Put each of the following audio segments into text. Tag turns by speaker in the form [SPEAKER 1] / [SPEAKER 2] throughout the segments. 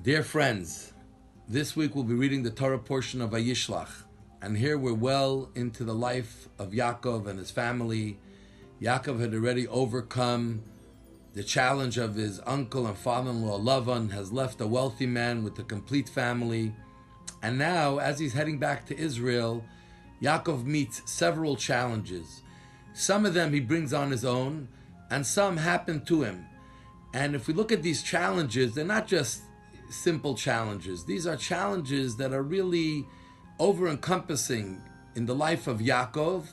[SPEAKER 1] Dear friends, this week we'll be reading the Torah portion of Vayishlach, and here we're well into the life of Yaakov and his family. Yaakov had already overcome the challenge of his uncle and father-in-law Lavan, has left a wealthy man with a complete family, and now as he's heading back to Israel, Yaakov meets several challenges. Some of them he brings on his own, and some happen to him. And if we look at these challenges, they're not just simple challenges. These are challenges that are really over-encompassing in the life of Yaakov.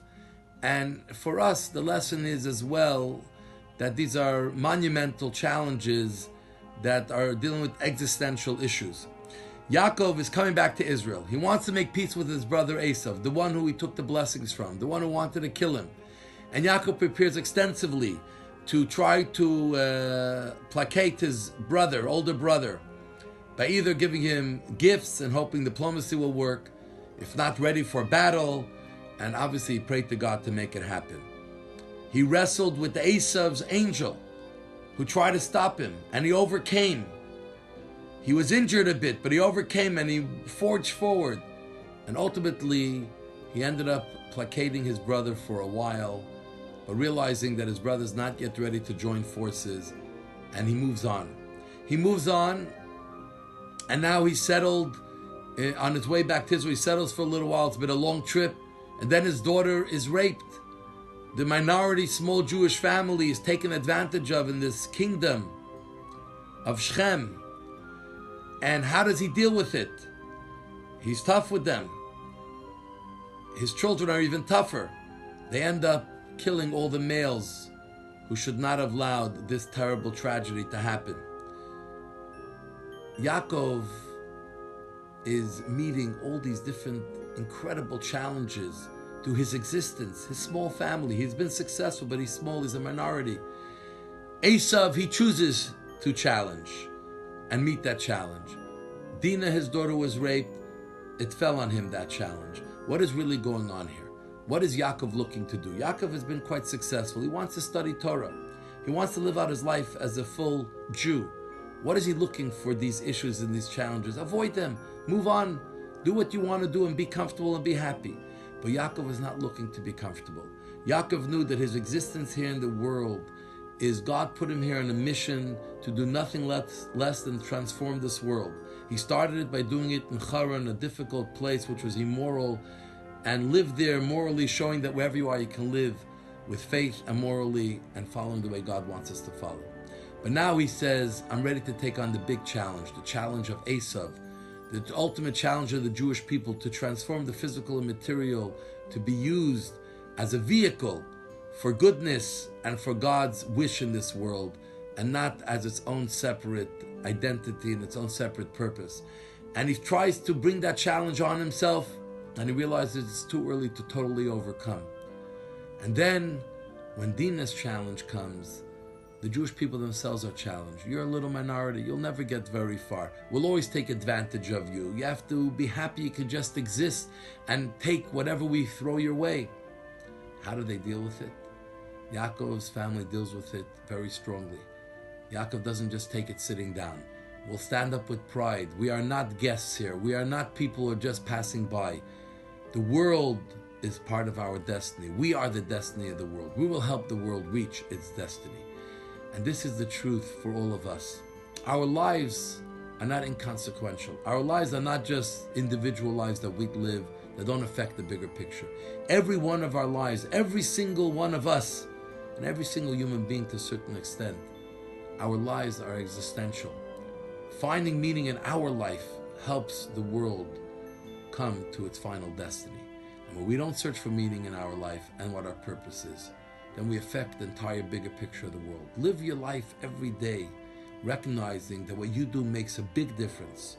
[SPEAKER 1] And for us, the lesson is as well that these are monumental challenges that are dealing with existential issues. Yaakov is coming back to Israel. He wants to make peace with his brother Esav, the one who he took the blessings from, the one who wanted to kill him. And Yaakov prepares extensively to try to placate his brother, older brother, by either giving him gifts and hoping diplomacy will work, if not ready for battle, and obviously he prayed to God to make it happen. He wrestled with Esav's angel, who tried to stop him, and he overcame. He was injured a bit, but he overcame and he forged forward. And ultimately, he ended up placating his brother for a while, but realizing that his brother's not yet ready to join forces, and he moves on. He moves on, and now he's settled on his way back to Israel. He settles for a little while. It's been a long trip. And then his daughter is raped. The minority, small Jewish family is taken advantage of in this kingdom of Shechem. And how does he deal with it? He's tough with them. His children are even tougher. They end up killing all the males who should not have allowed this terrible tragedy to happen. Yaakov is meeting all these different incredible challenges to his existence, his small family. He's been successful, but he's small, he's a minority. Esav, he chooses to challenge and meet that challenge. Dinah, his daughter, was raped. It fell on him, that challenge. What is really going on here? What is Yaakov looking to do? Yaakov has been quite successful. He wants to study Torah. He wants to live out his life as a full Jew. What is he looking for these issues and these challenges? Avoid them. Move on. Do what you want to do and be comfortable and be happy. But Yaakov is not looking to be comfortable. Yaakov knew that his existence here in the world is God put him here on a mission to do nothing less than transform this world. He started it by doing it in Haran, a difficult place which was immoral, and lived there morally, showing that wherever you are, you can live with faith and morally and following the way God wants us to follow. But now he says, I'm ready to take on the big challenge, the challenge of Esav, the ultimate challenge of the Jewish people to transform the physical and material to be used as a vehicle for goodness and for God's wish in this world, and not as its own separate identity and its own separate purpose. And he tries to bring that challenge on himself, and he realizes it's too early to totally overcome. And then, when Dinah's challenge comes, the Jewish people themselves are challenged. You're a little minority. You'll never get very far. We'll always take advantage of you. You have to be happy you can just exist and take whatever we throw your way. How do they deal with it? Yaakov's family deals with it very strongly. Yaakov doesn't just take it sitting down. We'll stand up with pride. We are not guests here. We are not people who are just passing by. The world is part of our destiny. We are the destiny of the world. We will help the world reach its destiny. And this is the truth for all of us. Our lives are not inconsequential. Our lives are not just individual lives that we live that don't affect the bigger picture. Every one of our lives, every single one of us, and every single human being to a certain extent, our lives are existential. Finding meaning in our life helps the world come to its final destiny. And when we don't search for meaning in our life and what our purpose is, then we affect the entire bigger picture of the world. Live your life every day, recognizing that what you do makes a big difference.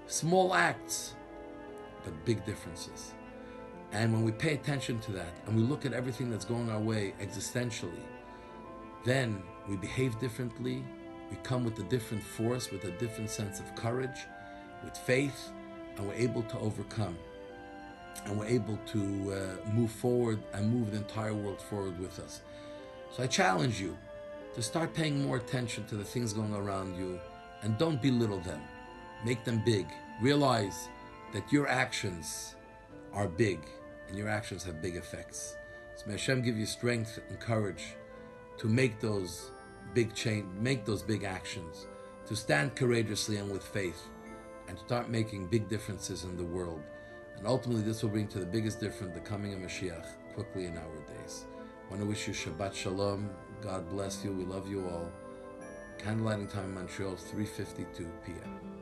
[SPEAKER 1] Small acts, but big differences. And when we pay attention to that, and we look at everything that's going our way existentially, then we behave differently, we come with a different force, with a different sense of courage, with faith, and we're able to overcome. And we're able to move forward and move the entire world forward with us. So I challenge you to start paying more attention to the things going around you, and don't belittle them. Make them big. Realize that your actions are big, and your actions have big effects. So may Hashem give you strength and courage to make those big actions, to stand courageously and with faith, and to start making big differences in the world. And ultimately this will bring to the biggest difference, the coming of Mashiach, quickly in our days. I want to wish you Shabbat Shalom. God bless you. We love you all. Candlelighting time in Montreal, 3:52 p.m.